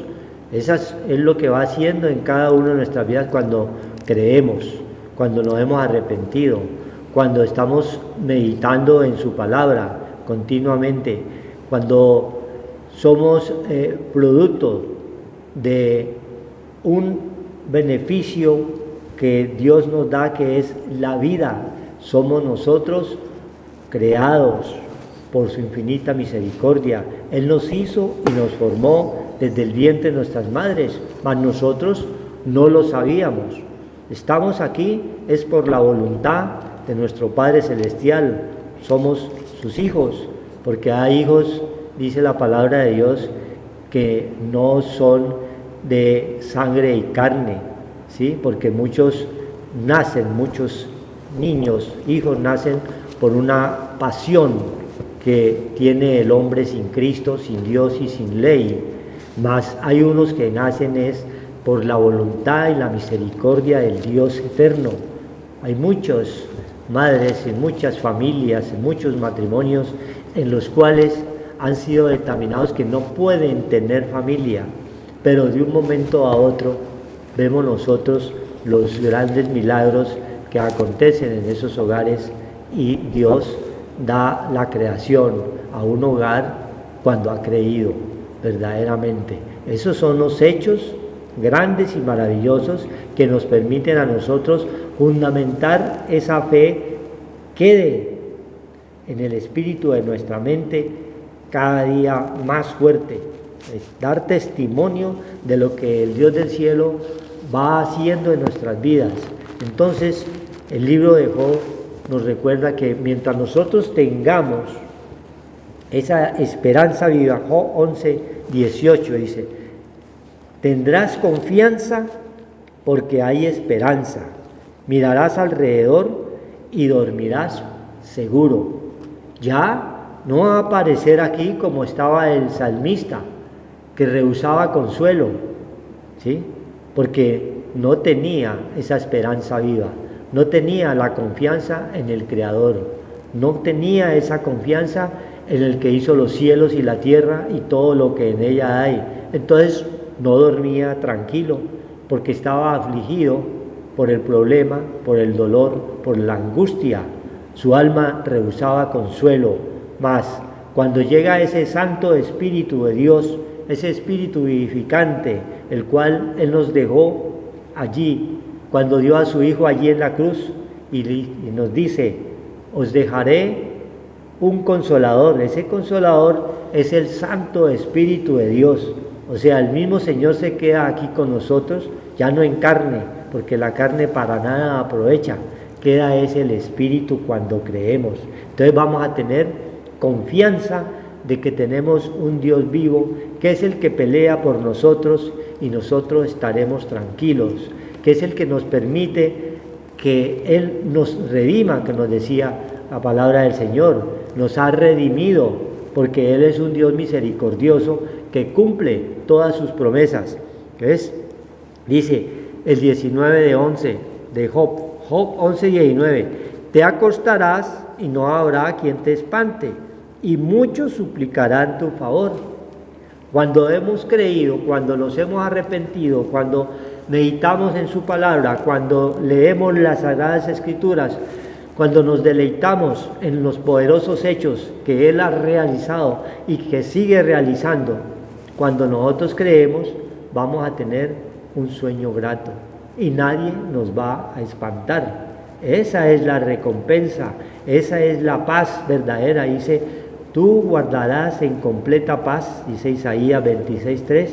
Eso es lo que va haciendo en cada una de nuestras vidas cuando creemos, cuando nos hemos arrepentido, cuando estamos meditando en su palabra continuamente, cuando somos producto de un beneficio que Dios nos da, que es la vida. Somos nosotros creados por su infinita misericordia. Él nos hizo y nos formó desde el vientre de nuestras madres, mas nosotros no lo sabíamos. Estamos aquí es por la voluntad de nuestro Padre Celestial. Somos sus hijos, porque hay hijos, dice la palabra de Dios, que no son de sangre y carne, ¿sí? Porque muchos niños, hijos nacen por una pasión que tiene el hombre sin Cristo, sin Dios y sin ley. Mas hay unos que nacen es por la voluntad y la misericordia del Dios eterno. Hay muchas madres en muchas familias, en muchos matrimonios, en los cuales han sido determinados que no pueden tener familia, pero de un momento a otro vemos nosotros los grandes milagros que acontecen en esos hogares, y Dios da la creación a un hogar cuando ha creído verdaderamente. Esos son los hechos grandes y maravillosos que nos permiten a nosotros fundamentar esa fe, quede en el espíritu de nuestra mente cada día más fuerte, dar testimonio de lo que el Dios del cielo va haciendo en nuestras vidas. Entonces, el libro de Job nos recuerda que mientras nosotros tengamos esa esperanza viva, Job 11:18 dice: tendrás confianza porque hay esperanza, mirarás alrededor y dormirás seguro. Ya no va a aparecer aquí como estaba el salmista, que rehusaba consuelo, ¿sí? Porque no tenía esa esperanza viva, no tenía la confianza en el Creador, no tenía esa confianza en el que hizo los cielos y la tierra y todo lo que en ella hay. Entonces no dormía tranquilo, porque estaba afligido por el problema, por el dolor, por la angustia. Su alma rehusaba consuelo. Mas cuando llega ese Santo Espíritu de Dios, ese Espíritu vivificante, el cual Él nos dejó allí, cuando dio a su Hijo allí en la cruz, y nos dice: os dejaré un consolador. Ese consolador es el Santo Espíritu de Dios. O sea, el mismo Señor se queda aquí con nosotros, ya no en carne, porque la carne para nada aprovecha. Queda es el Espíritu cuando creemos. Entonces vamos a tener confianza de que tenemos un Dios vivo, que es el que pelea por nosotros, y nosotros estaremos tranquilos, que es el que nos permite que Él nos redima, que nos decía la palabra del Señor, nos ha redimido, porque Él es un Dios misericordioso que cumple todas sus promesas. ¿Ves? Dice el 19:11 de Job 11:19: te acostarás y no habrá quien te espante, y muchos suplicarán tu favor. Cuando hemos creído, cuando nos hemos arrepentido, cuando meditamos en su palabra, cuando leemos las Sagradas Escrituras, cuando nos deleitamos en los poderosos hechos que Él ha realizado y que sigue realizando, cuando nosotros creemos, vamos a tener un sueño grato y nadie nos va a espantar. Esa es la recompensa, esa es la paz verdadera. Dice, tú guardarás en completa paz, dice Isaías 26:3,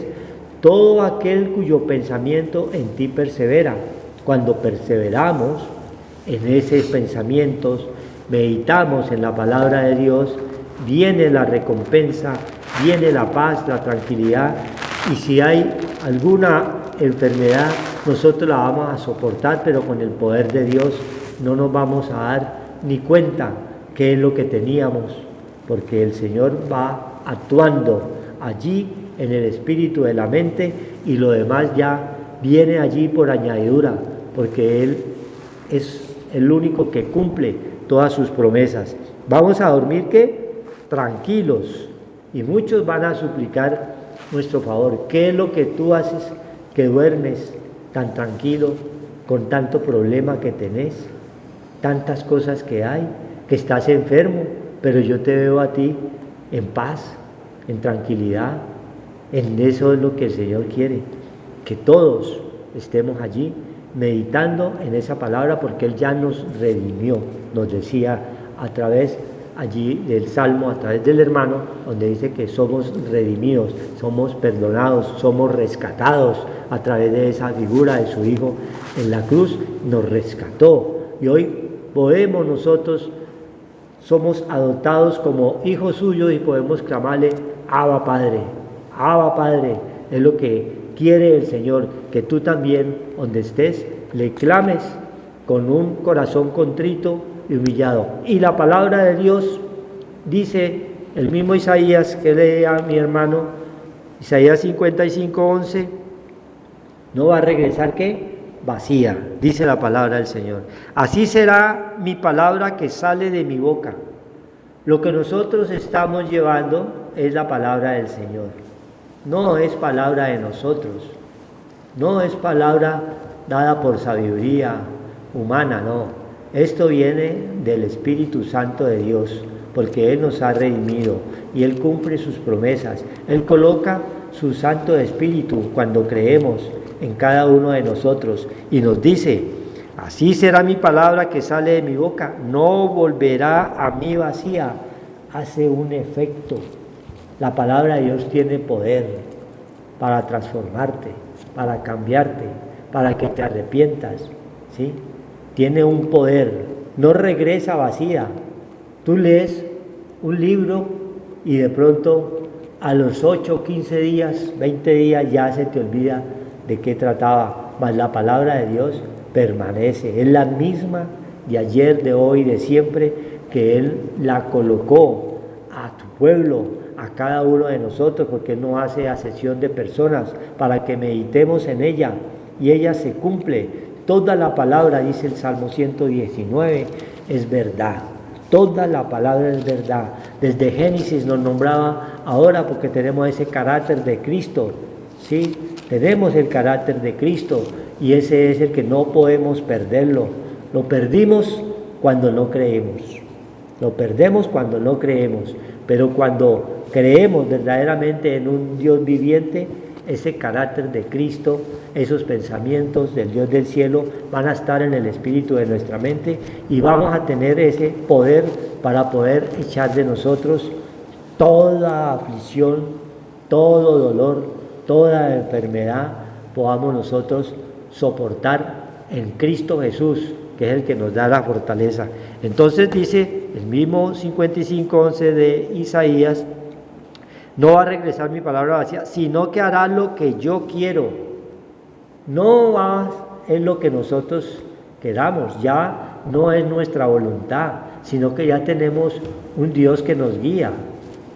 todo aquel cuyo pensamiento en ti persevera. Cuando perseveramos en esos pensamientos, meditamos en la palabra de Dios, viene la recompensa, viene la paz, la tranquilidad, y si hay alguna enfermedad, nosotros la vamos a soportar, pero con el poder de Dios no nos vamos a dar ni cuenta qué es lo que teníamos, porque el Señor va actuando allí en el espíritu de la mente y lo demás ya viene allí por añadidura, porque Él es el único que cumple todas sus promesas. Vamos a dormir ¿qué? Tranquilos, y muchos van a suplicar nuestro favor. ¿Qué es lo que tú haces que duermes tan tranquilo con tanto problema que tenés, tantas cosas que hay, que estás enfermo, pero yo te veo a ti en paz, en tranquilidad? En eso es lo que el Señor quiere, que todos estemos allí meditando en esa palabra, porque Él ya nos redimió, nos decía a través allí del Salmo, a través del hermano, donde dice que somos redimidos, somos perdonados, somos rescatados a través de esa figura de su Hijo en la cruz, nos rescató. Y hoy podemos nosotros, somos adoptados como hijos suyos y podemos clamarle, Abba Padre, Abba Padre. Es lo que quiere el Señor, que tú también, donde estés, le clames con un corazón contrito y humillado. Y la palabra de Dios dice, el mismo Isaías que leía mi hermano, Isaías 55:11, no va a regresar ¿qué? Vacía, dice la palabra del Señor. Así será mi palabra que sale de mi boca. Lo que nosotros estamos llevando es la palabra del Señor. No es palabra de nosotros, no es palabra dada por sabiduría humana, no. Esto viene del Espíritu Santo de Dios, porque Él nos ha redimido y Él cumple sus promesas. Él coloca su Santo Espíritu cuando creemos en cada uno de nosotros y nos dice, así será mi palabra que sale de mi boca, no volverá a mí vacía, hace un efecto. La palabra de Dios tiene poder para transformarte, para cambiarte, para que te arrepientas, ¿sí? Tiene un poder, no regresa vacía. Tú lees un libro y de pronto a los 8, 15 días, 20 días ya se te olvida de qué trataba, mas la palabra de Dios permanece, es la misma de ayer, de hoy, de siempre, que Él la colocó a tu pueblo, a cada uno de nosotros, porque Él no hace acepción de personas, para que meditemos en ella y ella se cumple. Toda la palabra, dice el Salmo 119, es verdad. Toda la palabra es verdad. Desde Génesis nos nombraba ahora porque tenemos ese carácter de Cristo, ¿sí? Tenemos el carácter de Cristo y ese es el que no podemos perderlo. Lo perdimos cuando no creemos. Lo perdemos cuando no creemos. Pero cuando creemos verdaderamente en un Dios viviente, ese carácter de Cristo, esos pensamientos del Dios del cielo van a estar en el espíritu de nuestra mente y vamos a tener ese poder para poder echar de nosotros toda aflicción, todo dolor, toda enfermedad, podamos nosotros soportar en Cristo Jesús, que es el que nos da la fortaleza. Entonces dice el mismo 55:11 de Isaías, no va a regresar mi palabra vacía, sino que hará lo que yo quiero. No va es lo que nosotros queramos, ya no es nuestra voluntad, sino que ya tenemos un Dios que nos guía,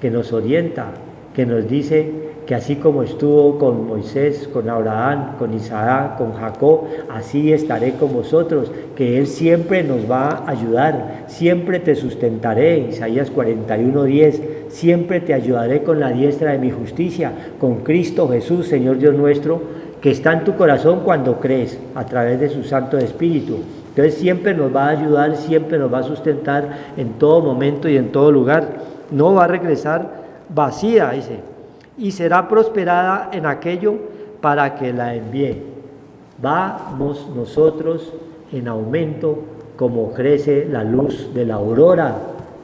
que nos orienta, que nos dice que así como estuvo con Moisés, con Abraham, con Isaac, con Jacob, así estaré con vosotros, que Él siempre nos va a ayudar, siempre te sustentaré, Isaías 41:10, siempre te ayudaré con la diestra de mi justicia, con Cristo Jesús, Señor Dios nuestro, que está en tu corazón cuando crees, a través de su Santo Espíritu. Entonces siempre nos va a ayudar, siempre nos va a sustentar en todo momento y en todo lugar. No va a regresar vacía, dice, y será prosperada en aquello para que la envíe. Vamos nosotros en aumento como crece la luz de la aurora.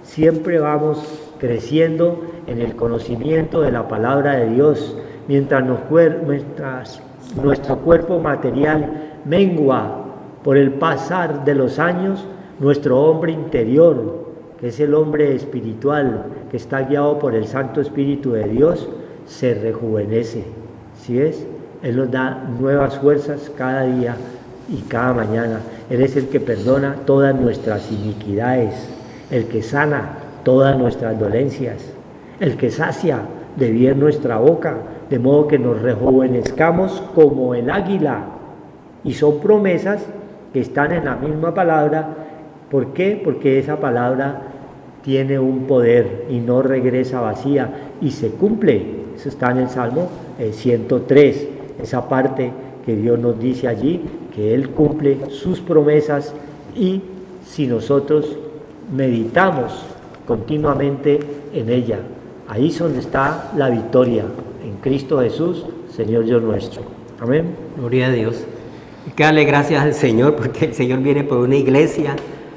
Siempre vamos creciendo en el conocimiento de la palabra de Dios, mientras nuestro cuerpo material mengua por el pasar de los años, nuestro hombre interior, que es el hombre espiritual, que está guiado por el Santo Espíritu de Dios, se rejuvenece. ¿Sí ves? Él nos da nuevas fuerzas cada día y cada mañana. Él es el que perdona todas nuestras iniquidades, el que sana todas nuestras dolencias, el que sacia de bien nuestra boca, de modo que nos rejuvenezcamos como el águila. Y son promesas que están en la misma palabra. ¿Por qué? Porque esa palabra tiene un poder y no regresa vacía y se cumple. Eso está en el Salmo 103, esa parte que Dios nos dice allí, que Él cumple sus promesas, y si nosotros meditamos continuamente en ella, ahí es donde está la victoria, en Cristo Jesús, Señor Dios nuestro. Amén. Gloria a Dios. Hay que darle gracias al Señor, porque el Señor viene por una iglesia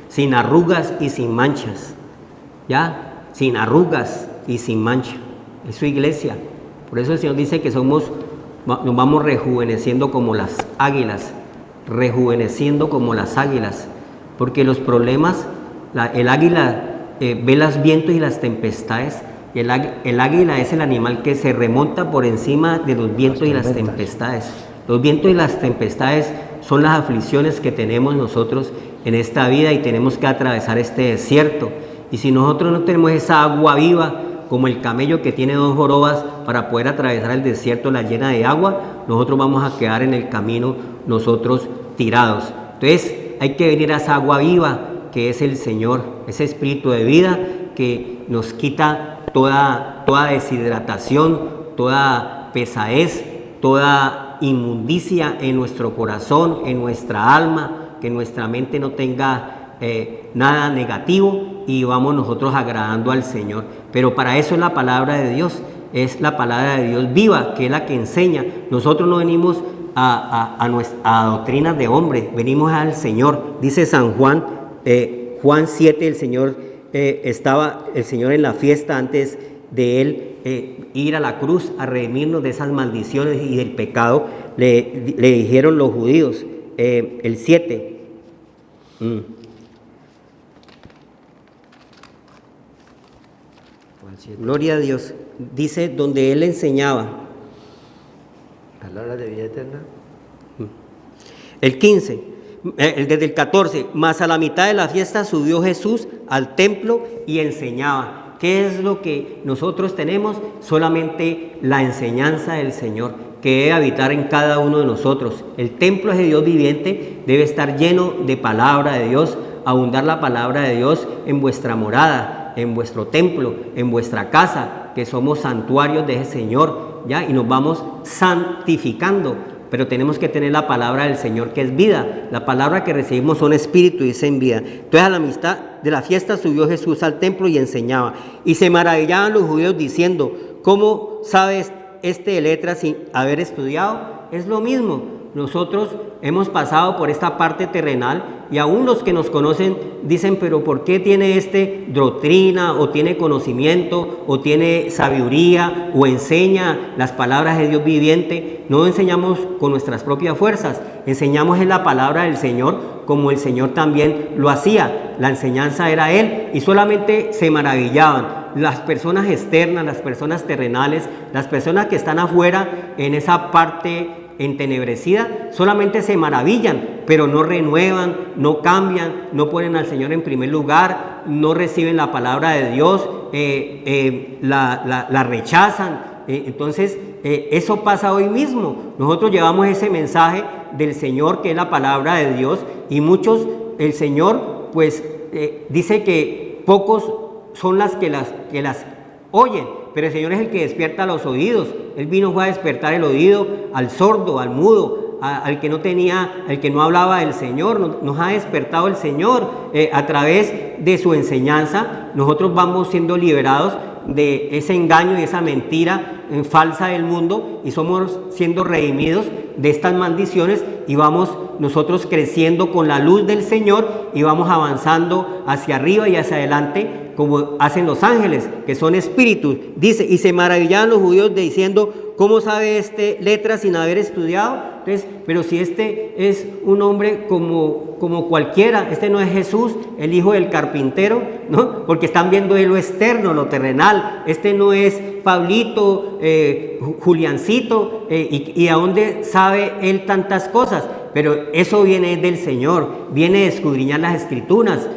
sin arrugas y sin manchas. ¿Ya? Sin arrugas y sin mancha. Es su iglesia. Por eso el Señor dice que nos vamos rejuveneciendo como las águilas. Rejuveneciendo como las águilas. Porque los problemas, el águila ve los vientos y las tempestades. Y el águila es el animal que se remonta por encima de los vientos y las tempestades. Los vientos y las tempestades son las aflicciones que tenemos nosotros en esta vida y tenemos que atravesar este desierto. Y si nosotros no tenemos esa agua viva, como el camello que tiene 2 jorobas para poder atravesar el desierto, la llena de agua, nosotros vamos a quedar en el camino nosotros tirados. Entonces hay que venir a esa agua viva que es el Señor, ese espíritu de vida que nos quita toda deshidratación, toda pesadez, toda inmundicia en nuestro corazón, en nuestra alma, que nuestra mente no tenga nada negativo y vamos nosotros agradando al Señor. Pero para eso es la palabra de Dios, es la palabra de Dios viva, que es la que enseña. Nosotros no venimos a doctrinas de hombres, venimos al Señor. Dice San Juan, Juan 7, el Señor estaba el Señor en la fiesta antes de Él ir a la cruz a redimirnos de esas maldiciones y del pecado. Le dijeron los judíos, el 7. Gloria a Dios. Dice, donde Él enseñaba. Palabra de vida eterna. El 15, desde el 14, mas a la mitad de la fiesta subió Jesús al templo y enseñaba. ¿Qué es lo que nosotros tenemos? Solamente la enseñanza del Señor, que debe habitar en cada uno de nosotros. El templo es de Dios viviente, debe estar lleno de palabra de Dios, abundar la palabra de Dios en vuestra morada, en vuestro templo, en vuestra casa, que somos santuarios de ese Señor, ¿ya? Y nos vamos santificando, pero tenemos que tener la palabra del Señor, que es vida. La palabra que recibimos son espíritu y es en vida. Entonces a la mitad de la fiesta subió Jesús al templo y enseñaba. Y se maravillaban los judíos diciendo, ¿cómo sabes de letras sin haber estudiado? Es lo mismo. Nosotros hemos pasado por esta parte terrenal y aún los que nos conocen dicen, pero ¿por qué tiene doctrina o tiene conocimiento o tiene sabiduría o enseña las palabras de Dios viviente? No enseñamos con nuestras propias fuerzas, enseñamos en la palabra del Señor como el Señor también lo hacía. La enseñanza era Él y solamente se maravillaban. Las personas externas, las personas terrenales, las personas que están afuera en esa parte entenebrecida, solamente se maravillan, pero no renuevan, no cambian, no ponen al Señor en primer lugar, no reciben la palabra de Dios, la rechazan. Entonces, eso pasa hoy mismo. Nosotros llevamos ese mensaje del Señor, que es la palabra de Dios, y muchos, el Señor, pues, dice que pocos son las oyen, pero el Señor es el que despierta los oídos. Él vino fue a despertar el oído al sordo, al mudo, al que no tenía, al que no hablaba del Señor. Nos ha despertado el Señor a través de su enseñanza. Nosotros vamos siendo liberados de ese engaño y esa mentira falsa del mundo, y somos siendo redimidos de estas maldiciones, y vamos nosotros creciendo con la luz del Señor, y vamos avanzando hacia arriba y hacia adelante como hacen los ángeles, que son espíritus. Dice, y se maravillaban los judíos diciendo, ¿cómo sabe este letras sin haber estudiado? Entonces, pero si este es un hombre como cualquiera, este no es Jesús, el hijo del carpintero, ¿no? Porque están viendo de lo externo, lo terrenal. Este no es Pablito, Juliancito, y a dónde sabe él tantas cosas. Pero eso viene del Señor, viene de escudriñar las escrituras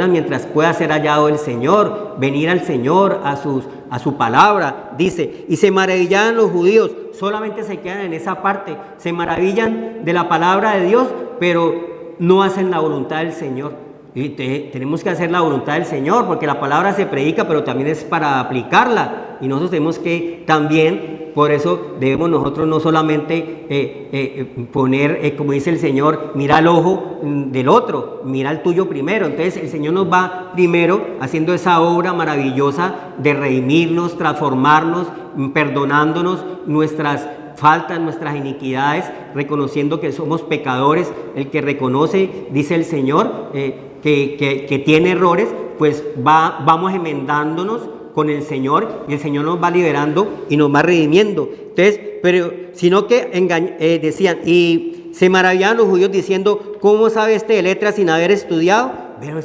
mientras pueda ser hallado el Señor, venir al Señor, a su palabra. Dice, y se maravillaban los judíos, solamente se quedan en esa parte, se maravillan de la palabra de Dios, pero no hacen la voluntad del Señor. Y tenemos que hacer la voluntad del Señor, porque la palabra se predica, pero también es para aplicarla, y nosotros tenemos que también, por eso debemos nosotros no solamente poner, como dice el Señor, mira el ojo del otro, mira el tuyo primero. Entonces el Señor nos va primero haciendo esa obra maravillosa de redimirnos, transformarnos, perdonándonos nuestras faltas, nuestras iniquidades, reconociendo que somos pecadores. El que reconoce, dice el Señor, que tiene errores, pues vamos enmendándonos con el Señor, y el Señor nos va liberando y nos va redimiendo. Entonces, pero sino que decían, y se maravillaban los judíos diciendo, ¿cómo sabe este de letras sin haber estudiado? Pero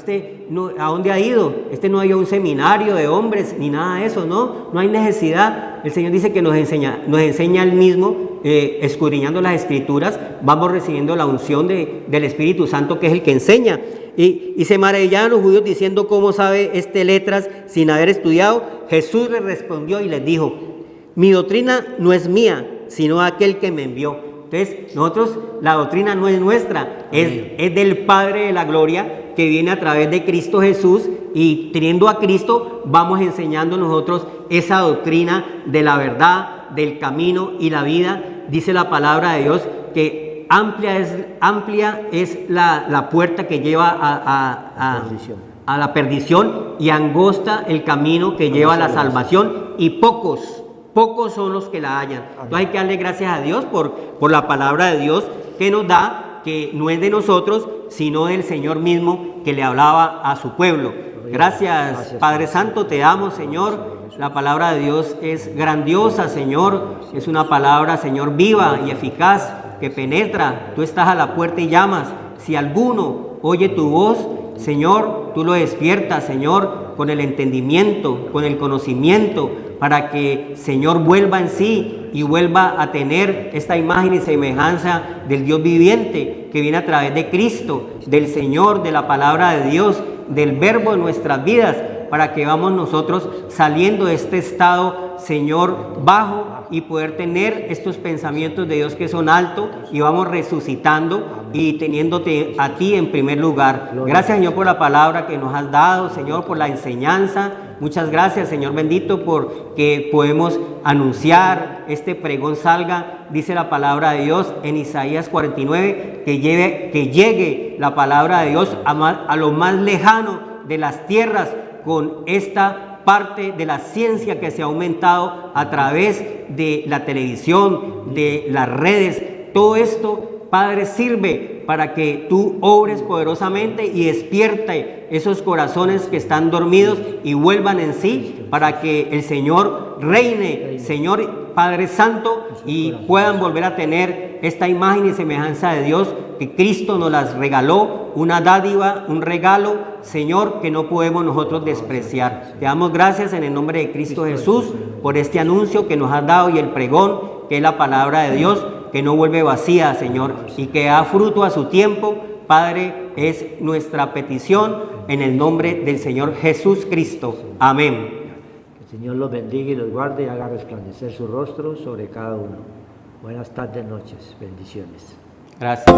no, ¿a dónde ha ido? No ha ido a un seminario de hombres ni nada de eso, no hay necesidad. El Señor dice que nos enseña Él mismo, escudriñando las escrituras, vamos recibiendo la unción del Espíritu Santo, que es el que enseña. Y se maravillaban los judíos diciendo, ¿cómo sabe letras sin haber estudiado? Jesús les respondió y les dijo, mi doctrina no es mía, sino aquel que me envió. Entonces, nosotros, la doctrina no es nuestra, es del Padre de la Gloria, que viene a través de Cristo Jesús, y teniendo a Cristo, vamos enseñando nosotros esa doctrina de la verdad, del camino y la vida. Dice la palabra de Dios que amplia es la puerta que lleva a la perdición, y angosta el camino que lleva a la salvación, y pocos son los que la hallan. Entonces hay que darle gracias a Dios por la palabra de Dios que nos da, que no es de nosotros, sino del Señor mismo, que le hablaba a su pueblo. Gracias, Padre Santo, te damos, Señor. La palabra de Dios es grandiosa, Señor. Es una palabra, Señor, viva y eficaz, que penetra. Tú estás a la puerta y llamas. Si alguno oye tu voz, Señor, tú lo despiertas, Señor, con el entendimiento, con el conocimiento, para que, Señor, vuelva en sí y vuelva a tener esta imagen y semejanza del Dios viviente, que viene a través de Cristo, del Señor, de la palabra de Dios, del verbo en nuestras vidas, para que vamos nosotros saliendo de este estado, Señor, bajo, y poder tener estos pensamientos de Dios que son altos, y vamos resucitando y teniéndote a ti en primer lugar. Gracias, Señor, por la palabra que nos has dado, Señor, por la enseñanza. Muchas gracias, Señor bendito, porque podemos anunciar, este pregón salga, dice la palabra de Dios en Isaías 49, que llegue la palabra de Dios a lo más lejano de las tierras, con esta parte de la ciencia que se ha aumentado a través de la televisión, de las redes. Todo esto, Padre, sirve para que tú obres poderosamente y despierte esos corazones que están dormidos y vuelvan en sí, para que el Señor reine, Señor Padre Santo, y puedan volver a tener esta imagen y semejanza de Dios, que Cristo nos las regaló, una dádiva, un regalo, Señor, que no podemos nosotros despreciar. Te damos gracias en el nombre de Cristo Jesús por este anuncio que nos has dado, y el pregón, que es la palabra de Dios, que no vuelve vacía, Señor, y que da fruto a su tiempo. Padre, es nuestra petición en el nombre del Señor Jesús Cristo. Amén. Que el Señor los bendiga y los guarde y haga resplandecer su rostro sobre cada uno. Buenas tardes, noches, bendiciones. Gracias.